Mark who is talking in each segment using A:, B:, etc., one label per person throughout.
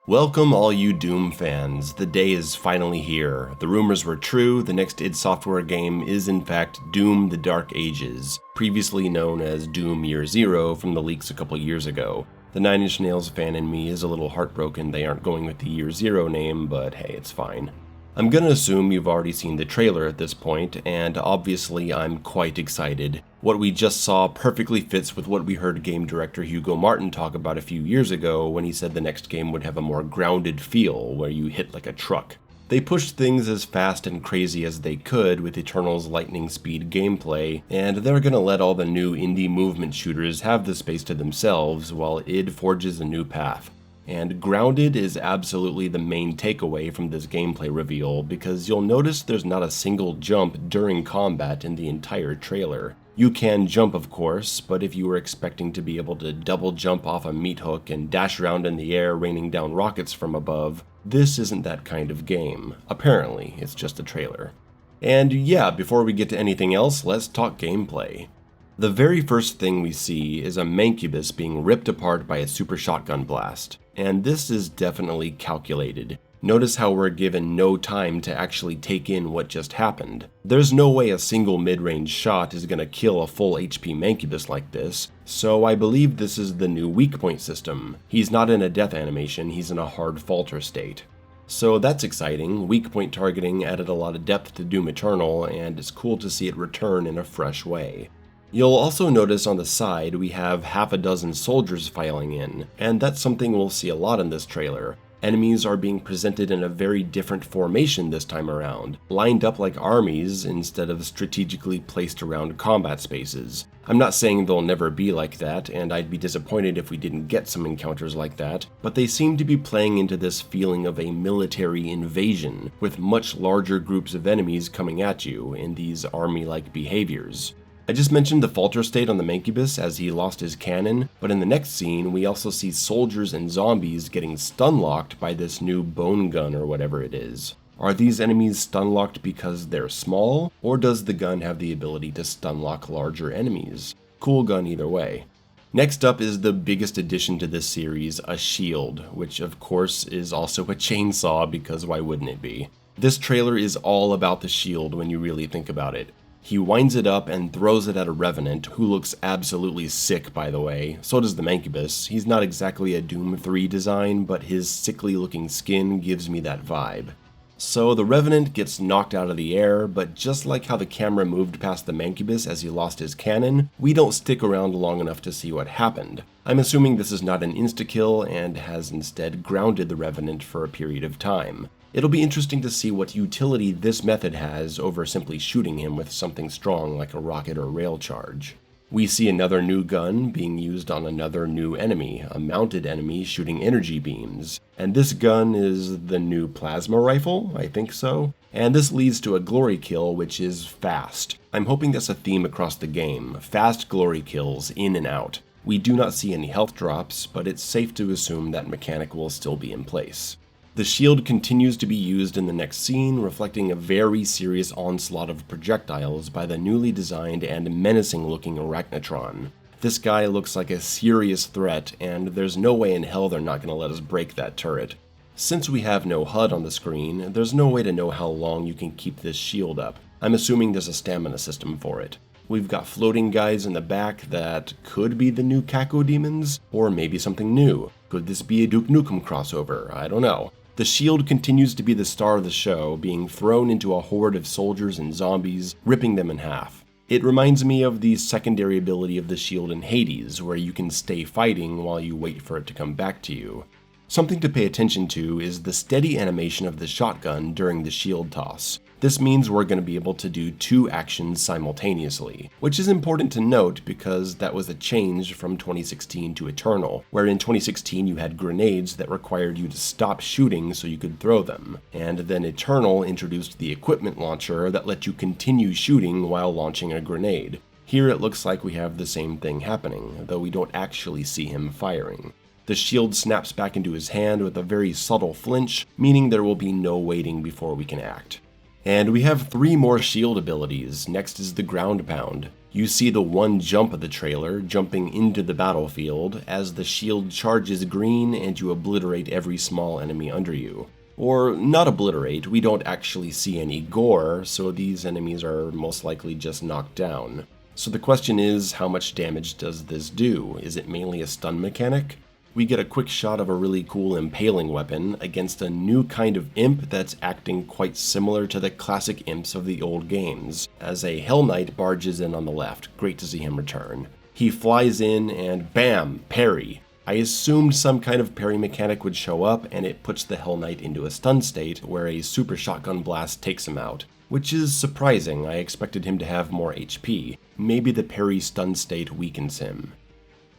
A: Welcome all you Doom fans, the day is finally here. The rumors were true, the next id Software game is in fact Doom the Dark Ages, previously known as Doom Year Zero from the leaks a couple years ago. The Nine Inch Nails fan in me is a little heartbroken they aren't going with the Year Zero name, but hey, it's fine. I'm gonna assume you've already seen the trailer at this point, and obviously I'm quite excited. What we just saw perfectly fits with what we heard game director Hugo Martin talk about a few years ago when he said the next game would have a more grounded feel, where you hit like a truck. They pushed things as fast and crazy as they could with Eternal's lightning speed gameplay, and they're gonna let all the new indie movement shooters have the space to themselves while id forges a new path. And grounded is absolutely the main takeaway from this gameplay reveal, because you'll notice there's not a single jump during combat in the entire trailer. You can jump, of course, but if you were expecting to be able to double jump off a meat hook and dash around in the air raining down rockets from above, this isn't that kind of game. Apparently, it's just a trailer. And yeah, before we get to anything else, let's talk gameplay. The very first thing we see is a Mancubus being ripped apart by a super shotgun blast, and this is definitely calculated. Notice how we're given no time to actually take in what just happened. There's no way a single mid-range shot is gonna kill a full HP Mancubus like this, so I believe this is the new Weakpoint System. He's not in a death animation, he's in a hard falter state. So that's exciting. Weakpoint targeting added a lot of depth to Doom Eternal, and it's cool to see it return in a fresh way. You'll also notice on the side we have half a dozen soldiers filing in, and that's something we'll see a lot in this trailer. Enemies are being presented in a very different formation this time around, lined up like armies instead of strategically placed around combat spaces. I'm not saying they'll never be like that, and I'd be disappointed if we didn't get some encounters like that, but they seem to be playing into this feeling of a military invasion, with much larger groups of enemies coming at you in these army-like behaviors. I just mentioned the falter state on the Mancubus as he lost his cannon, but in the next scene we also see soldiers and zombies getting stunlocked by this new bone gun or whatever it is. Are these enemies stunlocked because they're small, or does the gun have the ability to stunlock larger enemies? Cool gun either way. Next up is the biggest addition to this series, a shield, which of course is also a chainsaw because why wouldn't it be? This trailer is all about the shield when you really think about it. He winds it up and throws it at a Revenant, who looks absolutely sick by the way, so does the Mancubus. He's not exactly a Doom 3 design, but his sickly looking skin gives me that vibe. So the Revenant gets knocked out of the air, but just like how the camera moved past the Mancubus as he lost his cannon, we don't stick around long enough to see what happened. I'm assuming this is not an insta-kill and has instead grounded the Revenant for a period of time. It'll be interesting to see what utility this method has over simply shooting him with something strong like a rocket or rail charge. We see another new gun being used on another new enemy, a mounted enemy shooting energy beams. And this gun is the new plasma rifle, I think so. And this leads to a glory kill, which is fast. I'm hoping that's a theme across the game, fast glory kills in and out. We do not see any health drops, but it's safe to assume that mechanic will still be in place. The shield continues to be used in the next scene, reflecting a very serious onslaught of projectiles by the newly designed and menacing-looking Arachnotron. This guy looks like a serious threat, and there's no way in hell they're not going to let us break that turret. Since we have no HUD on the screen, there's no way to know how long you can keep this shield up. I'm assuming there's a stamina system for it. We've got floating guys in the back that could be the new Caco demons, or maybe something new. Could this be a Duke Nukem crossover? I don't know. The shield continues to be the star of the show, being thrown into a horde of soldiers and zombies, ripping them in half. It reminds me of the secondary ability of the shield in Hades, where you can stay fighting while you wait for it to come back to you. Something to pay attention to is the steady animation of the shotgun during the shield toss. This means we're going to be able to do two actions simultaneously, which is important to note because that was a change from 2016 to Eternal, where in 2016 you had grenades that required you to stop shooting so you could throw them, and then Eternal introduced the equipment launcher that let you continue shooting while launching a grenade. Here it looks like we have the same thing happening, though we don't actually see him firing. The shield snaps back into his hand with a very subtle flinch, meaning there will be no waiting before we can act. And we have 3 more shield abilities. Next is the ground pound. You see the one jump of the trailer, jumping into the battlefield, as the shield charges green and you obliterate every small enemy under you. Or not obliterate, we don't actually see any gore, so these enemies are most likely just knocked down. So the question is, how much damage does this do? Is it mainly a stun mechanic? We get a quick shot of a really cool impaling weapon against a new kind of imp that's acting quite similar to the classic imps of the old games, as a Hell Knight barges in on the left. Great to see him return. He flies in and bam, parry. I assumed some kind of parry mechanic would show up, and it puts the Hell Knight into a stun state where a super shotgun blast takes him out. Which is surprising, I expected him to have more HP. Maybe the parry stun state weakens him.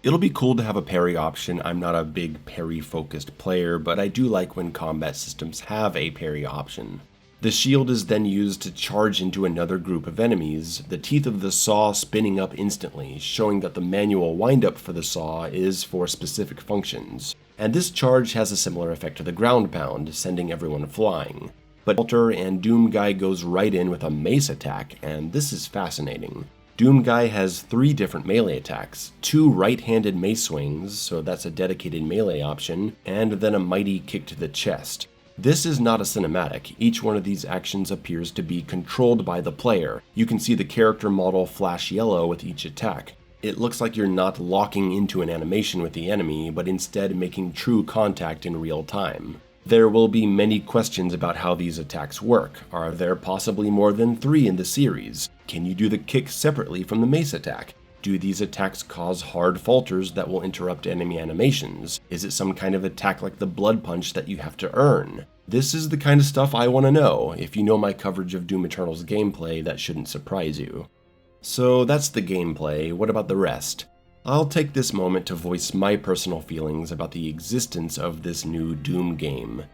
A: It'll be cool to have a parry option. I'm not a big parry-focused player, but I do like when combat systems have a parry option. The shield is then used to charge into another group of enemies, the teeth of the saw spinning up instantly, showing that the manual windup for the saw is for specific functions. And this charge has a similar effect to the ground pound, sending everyone flying. But Walter and Doomguy goes right in with a Mace Attack, and this is fascinating. Doomguy has 3 different melee attacks, 2 right-handed mace swings, so that's a dedicated melee option, and then a mighty kick to the chest. This is not a cinematic. Each one of these actions appears to be controlled by the player. You can see the character model flash yellow with each attack. It looks like you're not locking into an animation with the enemy, but instead making true contact in real time. There will be many questions about how these attacks work. Are there possibly more than 3 in the series? Can you do the kick separately from the Mace Attack? Do these attacks cause hard falters that will interrupt enemy animations? Is it some kind of attack like the Blood Punch that you have to earn? This is the kind of stuff I want to know. If you know my coverage of Doom Eternal's gameplay, that shouldn't surprise you. So that's the gameplay. What about the rest? I'll take this moment to voice my personal feelings about the existence of this new Doom game.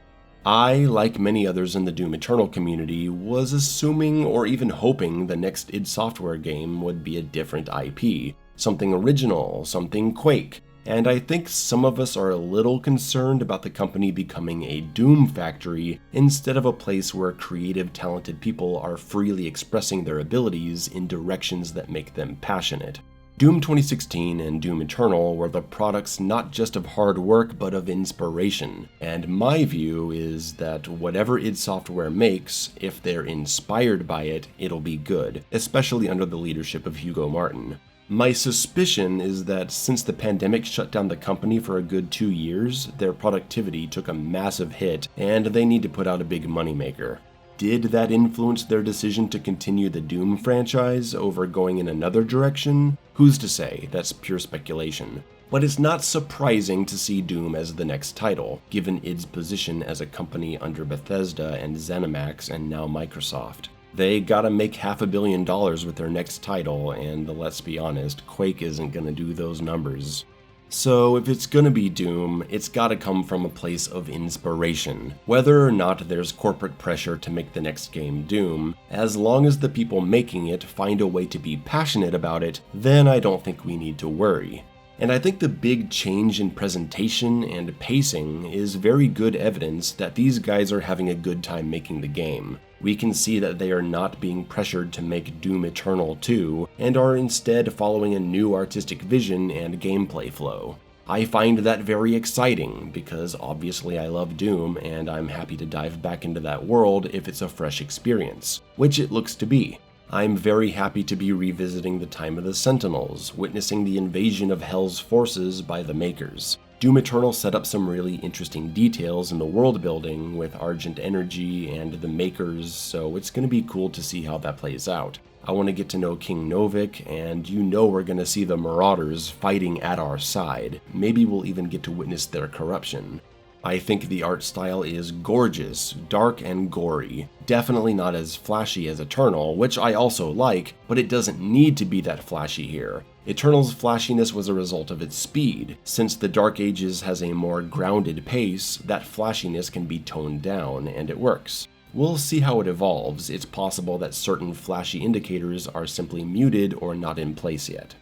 A: I, like many others in the Doom Eternal community, was assuming or even hoping the next id Software game would be a different IP, something original, something Quake, and I think some of us are a little concerned about the company becoming a Doom factory instead of a place where creative, talented people are freely expressing their abilities in directions that make them passionate. Doom 2016 and Doom Eternal were the products not just of hard work, but of inspiration. And my view is that whatever id Software makes, if they're inspired by it, it'll be good, especially under the leadership of Hugo Martin. My suspicion is that since the pandemic shut down the company for a good 2 years, their productivity took a massive hit, and they need to put out a big moneymaker. Did that influence their decision to continue the Doom franchise over going in another direction? Who's to say? That's pure speculation. But it's not surprising to see Doom as the next title, given id's position as a company under Bethesda and ZeniMax and now Microsoft. They gotta make $500 million with their next title, and let's be honest, Quake isn't gonna do those numbers. So if it's gonna be Doom, it's gotta come from a place of inspiration. Whether or not there's corporate pressure to make the next game Doom, as long as the people making it find a way to be passionate about it, then I don't think we need to worry. And I think the big change in presentation and pacing is very good evidence that these guys are having a good time making the game. We can see that they are not being pressured to make Doom Eternal 2, and are instead following a new artistic vision and gameplay flow. I find that very exciting, because obviously I love Doom, and I'm happy to dive back into that world if it's a fresh experience, which it looks to be. I'm very happy to be revisiting the time of the Sentinels, witnessing the invasion of Hell's forces by the makers. Doom Eternal set up some really interesting details in the world building with Argent Energy and the makers, so it's going to be cool to see how that plays out. I want to get to know King Novik, and you know we're going to see the Marauders fighting at our side. Maybe we'll even get to witness their corruption. I think the art style is gorgeous, dark and gory. Definitely not as flashy as Eternal, which I also like, but it doesn't need to be that flashy here. Eternal's flashiness was a result of its speed. Since the Dark Ages has a more grounded pace, that flashiness can be toned down, and it works. We'll see how it evolves. It's possible that certain flashy indicators are simply muted or not in place yet.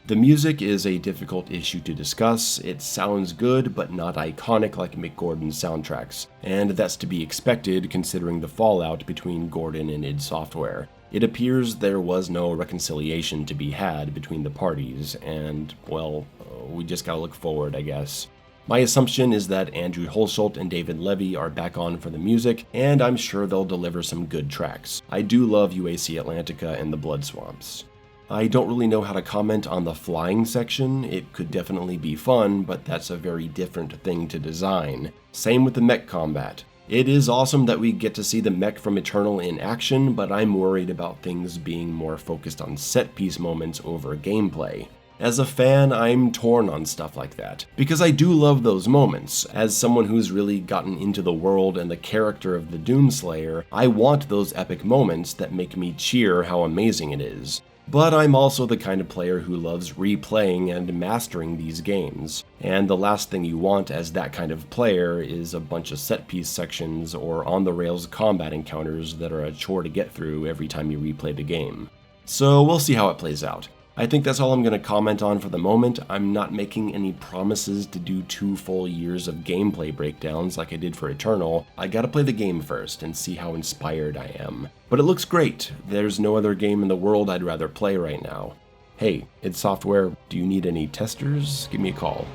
A: The music is a difficult issue to discuss. It sounds good, but not iconic like Mick Gordon's soundtracks, and that's to be expected considering the fallout between Gordon and id Software. It appears there was no reconciliation to be had between the parties, and, well, we just gotta look forward, I guess. My assumption is that Andrew Hulshult and David Levy are back on for the music, and I'm sure they'll deliver some good tracks. I do love UAC Atlantica and the Blood Swamps. I don't really know how to comment on the flying section. It could definitely be fun, but that's a very different thing to design. Same with the mech combat. It is awesome that we get to see the mech from Eternal in action, but I'm worried about things being more focused on set-piece moments over gameplay. As a fan, I'm torn on stuff like that, because I do love those moments. As someone who's really gotten into the world and the character of the Doomslayer, I want those epic moments that make me cheer how amazing it is. But I'm also the kind of player who loves replaying and mastering these games, and the last thing you want as that kind of player is a bunch of set-piece sections or on-the-rails combat encounters that are a chore to get through every time you replay the game. So we'll see how it plays out. I think that's all I'm going to comment on for the moment. I'm not making any promises to do 2 full years of gameplay breakdowns like I did for Eternal. I gotta play the game first and see how inspired I am. But it looks great. There's no other game in the world I'd rather play right now. Hey, id Software, do you need any testers? Give me a call.